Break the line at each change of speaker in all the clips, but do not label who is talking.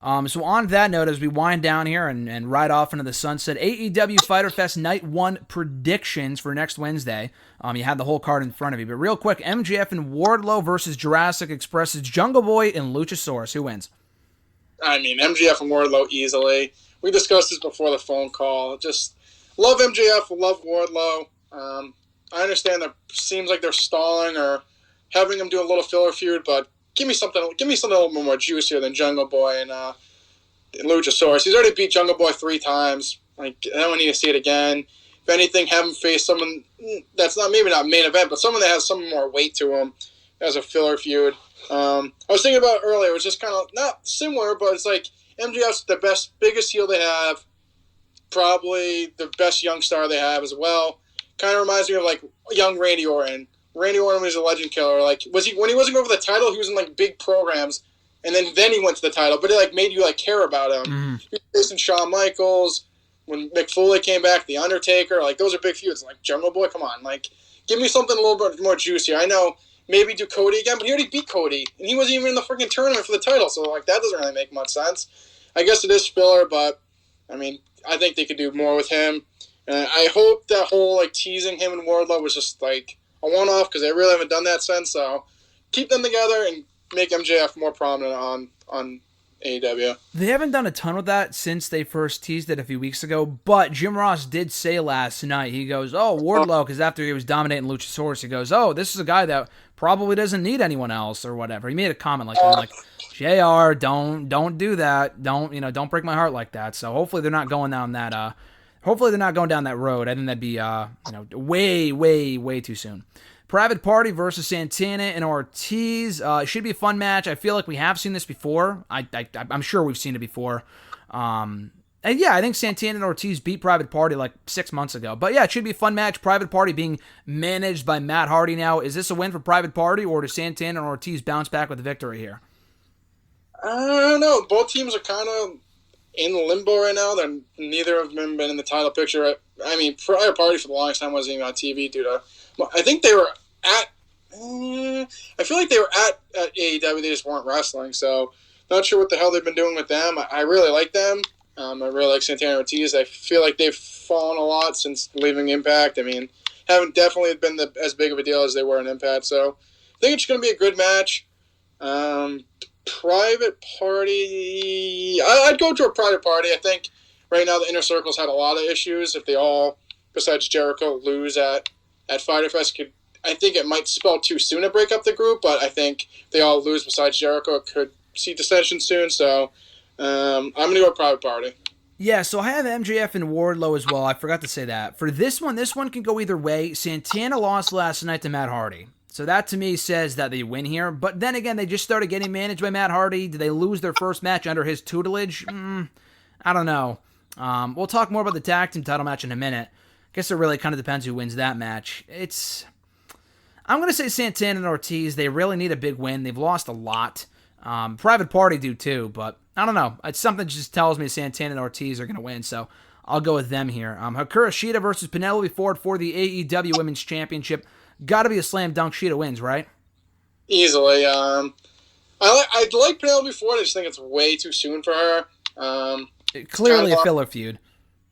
So on that note, as we wind down here and ride off into the sunset, AEW Fyter Fest Night 1 predictions for next Wednesday. You had the whole card in front of you. But real quick, MJF and Wardlow versus Jurassic Express's Jungle Boy and Luchasaurus. Who wins?
I mean, MJF and Wardlow easily. We discussed this before the phone call. Just love MJF, love Wardlow. I understand that it seems like they're stalling or having him do a little filler feud, but give me something a little bit more juicier than Jungle Boy and Luchasaurus. He's already beat Jungle Boy 3 times. Like, I don't need to see it again. If anything, have him face someone that's maybe not main event, but someone that has some more weight to him as a filler feud. I was thinking about it earlier. It was just kind of not similar, but it's like MJF's the biggest heel they have, probably the best young star they have as well. Kind of reminds me of like young Randy Orton. Randy Orton was a legend killer. Like, when he wasn't going for the title, he was in like big programs, and then he went to the title. But it like made you like care about him. Mm-hmm. He was facing Shawn Michaels when Mick Foley came back, The Undertaker. Like, those are big feuds. Like, Jungle Boy, come on, like, give me something a little bit more juicy. I know maybe do Cody again, but he already beat Cody, and he wasn't even in the freaking tournament for the title. So like that doesn't really make much sense. I guess it is filler, but I mean, I think they could do more with him. And I hope that whole like teasing him and Wardlow was just like a one-off because they really haven't done that since. So keep them together and make MJF more prominent on AEW.
They haven't done a ton with that since they first teased it a few weeks ago, but Jim Ross did say last night, he goes, Wardlow, because after he was dominating Luchasaurus, he goes, this is a guy that probably doesn't need anyone else or whatever. He made a comment like JR, don't do that. Don't break my heart like that. So hopefully they're not going down that road. I think that'd be way, way, way too soon. Private Party versus Santana and Ortiz. It should be a fun match. I feel like we have seen this before. I'm sure we've seen it before. And yeah, I think Santana and Ortiz beat Private Party like 6 months ago. But yeah, it should be a fun match. Private Party being managed by Matt Hardy now. Is this a win for Private Party, or does Santana and Ortiz bounce back with the victory here?
I don't know. Both teams are kind of in limbo right now. Neither of them been in the title picture. I mean, Private Party for the longest time wasn't even on TV due to... I think they were at... I feel like they were at AEW. They just weren't wrestling. So, not sure what the hell they've been doing with them. I really like them. I really like Santana and Ortiz. I feel like they've fallen a lot since leaving Impact. I mean, haven't definitely been as big of a deal as they were in Impact. So, I think it's going to be a good match. Private Party... I'd go to a Private Party. I think right now the Inner Circle's had a lot of issues. If they all, besides Jericho, lose at Fyter Fest, I think it might spell too soon to break up the group, but I think if they all lose besides Jericho, it could see dissension soon. So I'm going to go with Private Party.
Yeah, so I have MJF and Wardlow as well. I forgot to say that. For this one can go either way. Santana lost last night to Matt Hardy. So that to me says that they win here. But then again, they just started getting managed by Matt Hardy. Did they lose their first match under his tutelage? I don't know. We'll talk more about the tag team title match in a minute. I guess it really kind of depends who wins that match. I'm going to say Santana and Ortiz. They really need a big win. They've lost a lot. Private Party do too, but I don't know. It's something that just tells me Santana and Ortiz are going to win, so I'll go with them here. Hikaru Shida versus Penelope Ford for the AEW Women's Championship. Got to be a slam dunk. Shida wins, right?
Easily. I like Penelope Ford. I just think it's way too soon for her.
Clearly a filler feud.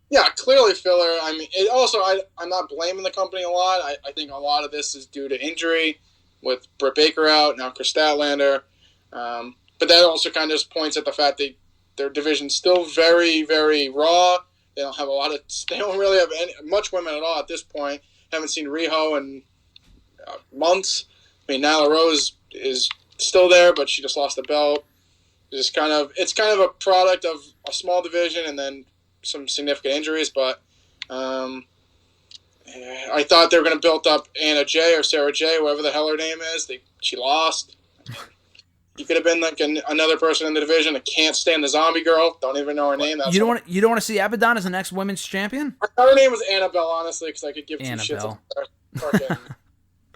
Yeah, clearly filler. I mean, it also, I'm not blaming the company a lot. I think a lot of this is due to injury with Britt Baker out, now Chris Statlander. But that also kind of just points at the fact that their division's still very, very raw. They don't really have much women at all at this point. Haven't seen Riho in months. I mean, Nyla Rose is still there, but she just lost the belt. It's kind of a product of a small division and then some significant injuries, but I thought they were going to build up Anna Jay or Sarah Jay, whatever the hell her name is. She lost. You could have been like another person in the division. I can't stand the zombie girl. Don't even know her name.
You don't want to see Abaddon as the next women's champion?
I thought her name was Annabelle, honestly, because I could give two shits.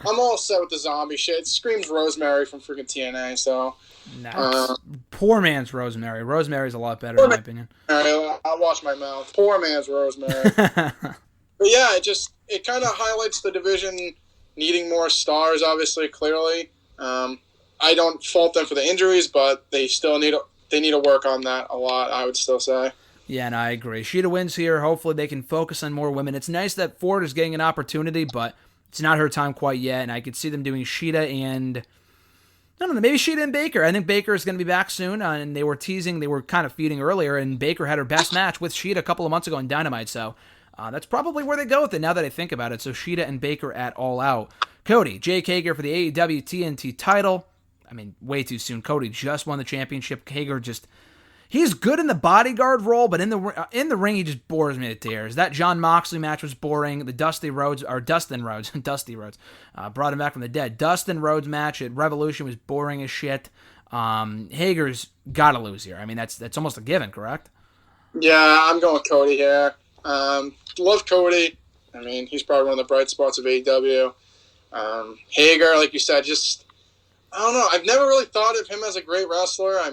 I'm all set with the zombie shit. It screams Rosemary from freaking TNA, so...
Nice. Poor man's Rosemary. Rosemary's a lot better, in my opinion.
I'll wash my mouth. Poor man's Rosemary. But yeah, it kind of highlights the division needing more stars, obviously, clearly. I don't fault them for the injuries, but they still need they need to work on that a lot, I would still say.
Yeah, and I agree. Shida wins here. Hopefully they can focus on more women. It's nice that Ford is getting an opportunity, but it's not her time quite yet, and I could see them doing Shida and, I don't know, maybe Shida and Baker. I think Baker is going to be back soon, and they were kind of feuding earlier, and Baker had her best match with Shida a couple of months ago in Dynamite, so that's probably where they go with it now that I think about it. So Shida and Baker at All Out. Cody, Jake Hager for the AEW TNT title. I mean, way too soon. Cody just won the championship. Hager he's good in the bodyguard role, but in the ring, he just bores me to tears. That Jon Moxley match was boring. The Dusty Rhodes brought him back from the dead. Dustin Rhodes match at Revolution was boring as shit. Hager's got to lose here. I mean, that's almost a given, correct?
Yeah, I'm going Cody here. Love Cody. I mean, he's probably one of the bright spots of AEW. Hager, like you said, just, I don't know. I've never really thought of him as a great wrestler. I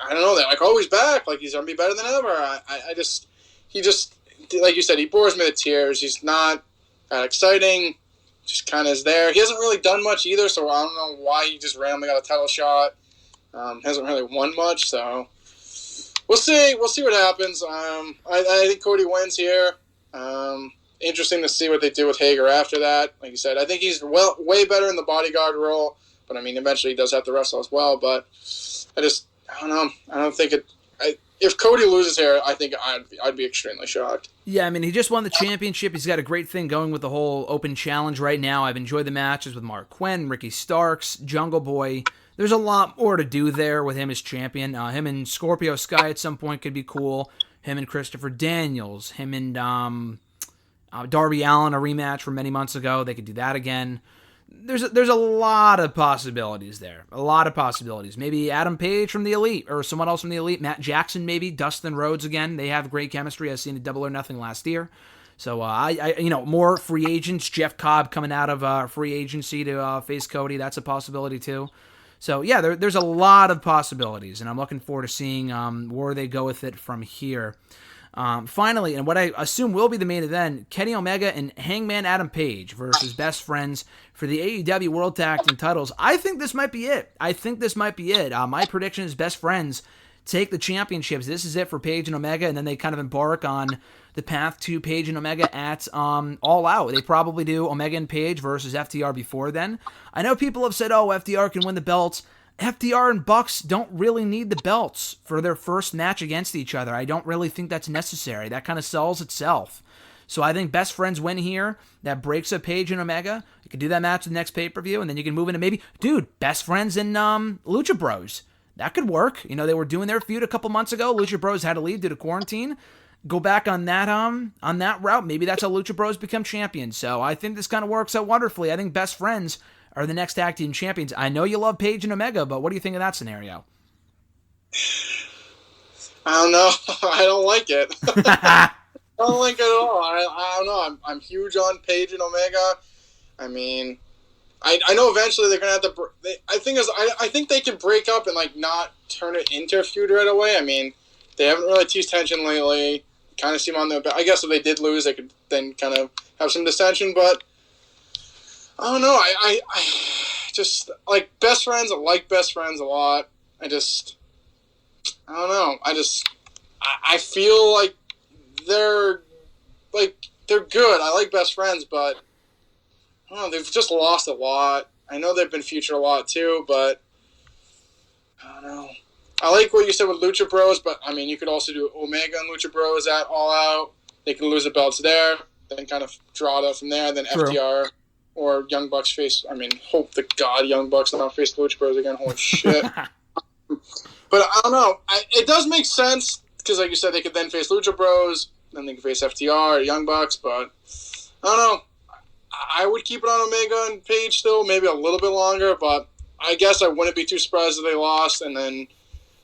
don't know, they're like, oh, he's back. Like, he's going to be better than ever. He just, like you said, he bores me to tears. He's not that exciting. Just kind of is there. He hasn't really done much either, so I don't know why he just randomly got a title shot. Hasn't really won much, so we'll see. We'll see what happens. I think Cody wins here. Interesting to see what they do with Hager after that. Like you said, I think he's way better in the bodyguard role, but I mean, eventually he does have to wrestle as well, but I don't know. I don't think if Cody loses here, I think I'd be extremely shocked.
Yeah, I mean, he just won the championship. He's got a great thing going with the whole open challenge right now. I've enjoyed the matches with Mark Quinn, Ricky Starks, Jungle Boy. There's a lot more to do there with him as champion. Him and Scorpio Sky at some point could be cool. Him and Christopher Daniels. Him and Darby Allin, a rematch from many months ago. They could do that again. There's a lot of possibilities there. A lot of possibilities. Maybe Adam Page from the Elite or someone else from the Elite. Matt Jackson maybe. Dustin Rhodes again. They have great chemistry. I've seen a Double or Nothing last year. So more free agents. Jeff Cobb coming out of free agency to face Cody. That's a possibility too. So yeah, there's a lot of possibilities, and I'm looking forward to seeing where they go with it from here. Finally, and what I assume will be the main event, Kenny Omega and Hangman Adam Page versus Best Friends for the AEW World Tag Team titles. I think this might be it. My prediction is Best Friends take the championships. This is it for Page and Omega, and then they kind of embark on the path to Page and Omega at All Out. They probably do Omega and Page versus FTR before then. I know people have said, oh, FTR can win the belts. FTR and Bucks don't really need the belts for their first match against each other. I don't really think that's necessary. That kind of sells itself. So I think Best Friends win here. That breaks up Page and Omega. You can do that match in the next pay-per-view, and then you can move into maybe, Best Friends and Lucha Bros. That could work. They were doing their feud a couple months ago. Lucha Bros had to leave due to quarantine. Go back on that route. Maybe that's how Lucha Bros become champions. So I think this kind of works out wonderfully. I think Best Friends are the next tag team champions. I know you love Page and Omega, but what do you think of that scenario?
I don't know. I don't like it. I don't like it at all. I don't know. I'm huge on Page and Omega. I mean, I know eventually they're gonna have to. I think they can break up and not turn it into a feud right away. I mean, they haven't really teased tension lately. Kind of seem on their. I guess if they did lose, they could then kind of have some dissension, but. I don't know. I just like Best Friends. I like Best Friends a lot. I don't know. I feel like they're good. I like Best Friends, but I don't know. They've just lost a lot. I know they've been featured a lot too, but I don't know. I like what you said with Lucha Bros, but I mean, you could also do Omega and Lucha Bros at All Out. They can lose the belts there, then kind of draw it out from there. Then True. FTR. Or Young Bucks face, hope to God Young Bucks don't face the Lucha Bros again. Holy shit. But I don't know. It does make sense, because like you said, they could then face Lucha Bros, then they could face FTR or Young Bucks, but I don't know. I would keep it on Omega and Page still, maybe a little bit longer, but I guess I wouldn't be too surprised if they lost. And then,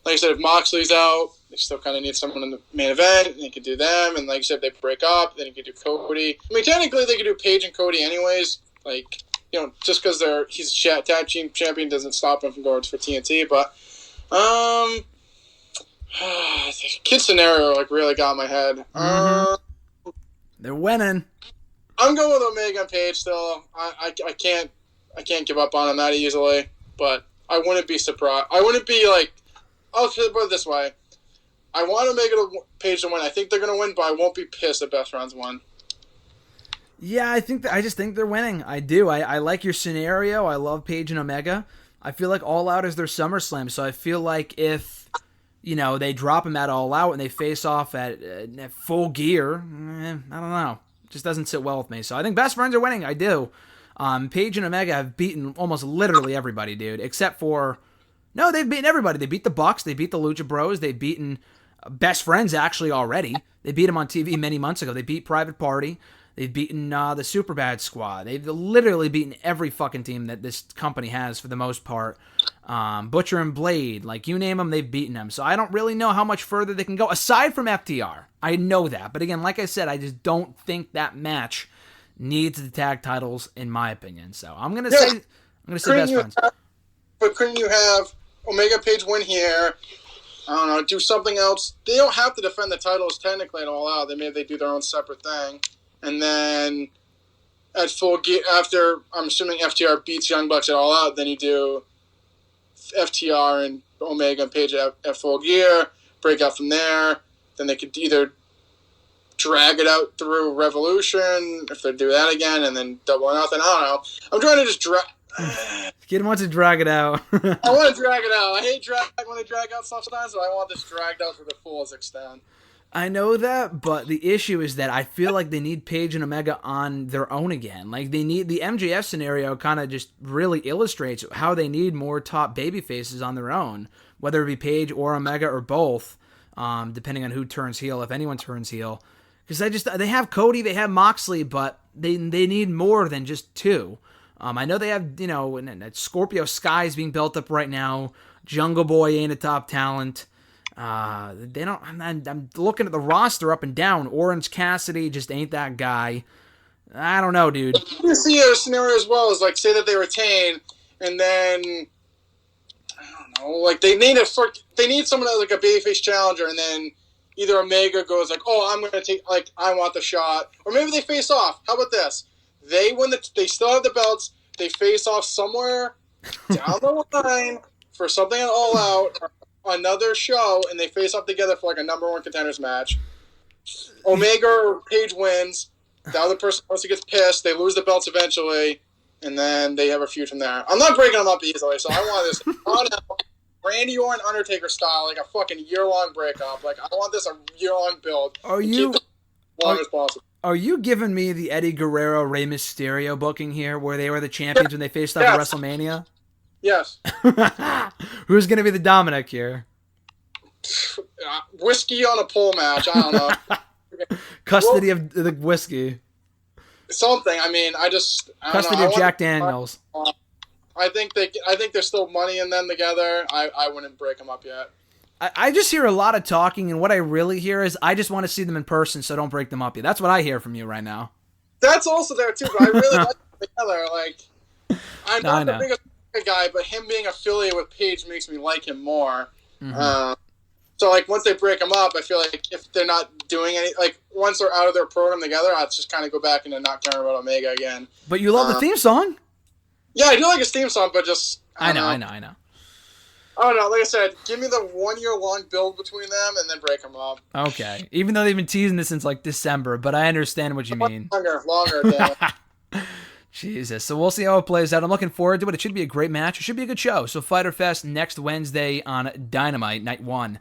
like I said, if Moxley's out, they still kind of need someone in the main event, and you could do them. And like you said, if they break up, then you could do Cody. I mean, technically, they could do Page and Cody anyways. Just because he's a tag team champion doesn't stop him from going for TNT. But the kid scenario really got in my head.
They're winning.
I'm going with Omega and Page still. I can't give up on him that easily. But I wouldn't be surprised. I wouldn't be I'll put it this way. I want Omega to Paige to win. I think they're going to win, but I won't be pissed if Best Friends win.
Yeah, I just think they're winning. I do. I like your scenario. I love Paige and Omega. I feel like All Out is their SummerSlam, so I feel like if, they drop them at All Out and they face off at Full Gear, I don't know. It just doesn't sit well with me. So I think Best Friends are winning. I do. Paige and Omega have beaten almost literally everybody, dude, except for... No, they've beaten everybody. They beat the Bucks. They beat the Lucha Bros. They've beaten Best Friends, actually, already. They beat them on TV many months ago. They beat Private Party. They've beaten the Superbad Squad. They've literally beaten every fucking team that this company has for the most part. Butcher and Blade, like you name them, they've beaten them. So I don't really know how much further they can go, aside from FTR. I know that. But again, like I said, I just don't think that match needs the tag titles, in my opinion. So I'm gonna say Best Friends.
But couldn't you have Omega Page win here? I don't know, do something else. They don't have to defend the titles technically at All Out. They do their own separate thing. And then at Full Gear, after, I'm assuming FTR beats Young Bucks at All Out, then you do FTR and Omega and Page at Full Gear, break out from there. Then they could either drag it out through Revolution, if they do that again, and then Double or Nothing. I don't know. I'm trying to just drag...
Kid wants to drag it out.
I want to drag it out. I hate when they drag out stuff sometimes, but I want this dragged out to the fullest extent.
I know that, but the issue is that I feel like they need Paige and Omega on their own again. Like, they need the MJF scenario kind of just really illustrates how they need more top baby faces on their own, whether it be Paige or Omega or both, depending on who turns heel, if anyone turns heel. Because they have Cody, they have Moxley, but they need more than just two. I know they have, Scorpio Sky's being built up right now. Jungle Boy ain't a top talent. They don't. I'm looking at the roster up and down. Orange Cassidy just ain't that guy. I don't know, dude.
You see a scenario as well as like say that they retain, and then I don't know, like they need someone that's like a babyface challenger, and then either Omega goes like, oh, I'm gonna take I want the shot, or maybe they face off. How about this? They still have the belts. They face off somewhere down the line for something at All Out, or another show, and they face off together for like a number 1 contenders match. Omega or Paige wins. The other person, once he gets pissed, they lose the belts eventually, and then they have a feud from there. I'm not breaking them up easily, so I want this on out, Randy Orton Undertaker style, like a fucking year-long breakup. Like I want this a year-long build. Keep it as long as possible.
Are you giving me the Eddie Guerrero Rey Mysterio booking here, where they were the champions when they faced off at WrestleMania?
Yes.
Who's going to be the Dominic here?
Whiskey on a pole match. I don't know.
Custody of the whiskey.
Something. I mean,
Custody of Jack Daniels.
I think there's still money in them together. I wouldn't break them up yet.
I just hear a lot of talking, and what I really hear is I just want to see them in person, so don't break them up yet. That's what I hear from you right now.
That's also there too, but I really like them together. Like, I'm not the biggest guy, but him being affiliated with Paige makes me like him more. Mm-hmm. So like once they break them up, I feel like if they're not doing any, like once they're out of their program together, I'd just kind of go back into not caring about Omega again.
But you love the theme song.
Yeah, I do like his theme song, but just
I know.
Oh no, like I said, give me the 1 year long build between them and then break them up.
Okay. Even though they've been teasing this since like December, but I understand what you mean.
Longer, damn.
Jesus. So we'll see how it plays out. I'm looking forward to it. It should be a great match. It should be a good show. So Fyter Fest next Wednesday on Dynamite, night 1.